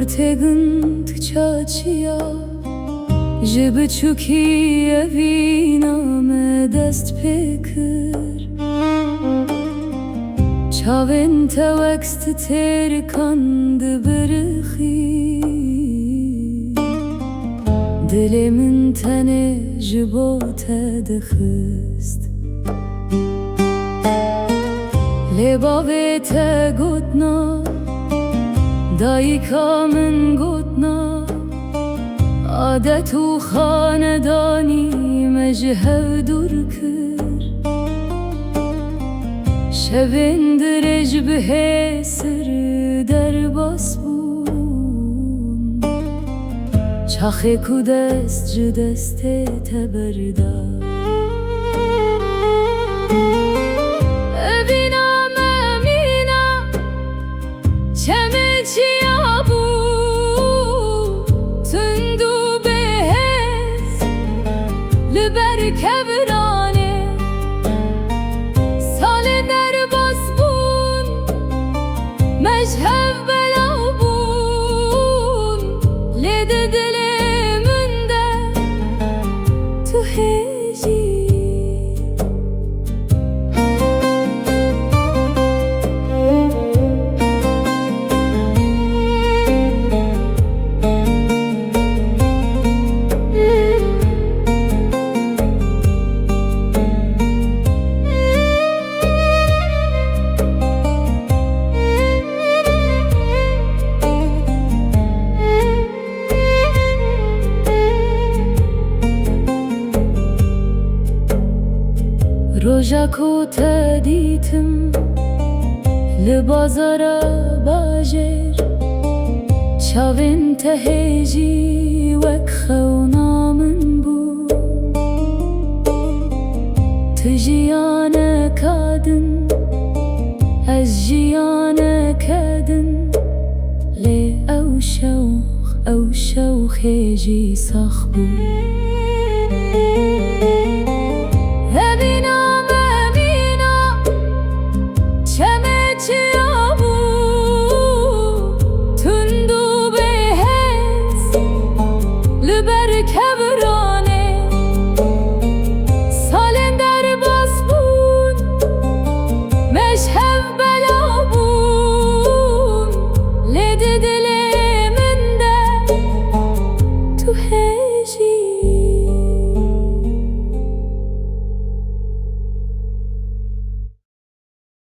تگن تو چاچیا جب چوکی اوینام دست پکر چاوین توکست تر کند برخی دل من تنه جبو تدخست لباوی تگوتنا دایکا من گوتنا عادت و خاندانی مجهو دور کر شبین درج به سر در باس بون چاخه کودست جدست تبردا کبرانه سال در باس بون مجهب بلا بون لید دل منده تو هجی روژا کو تدیتم لبازارا باجر چاوین تهجی وک خونامن بو تجیان کادن از جیان کدن لی او شوخ جی سخبو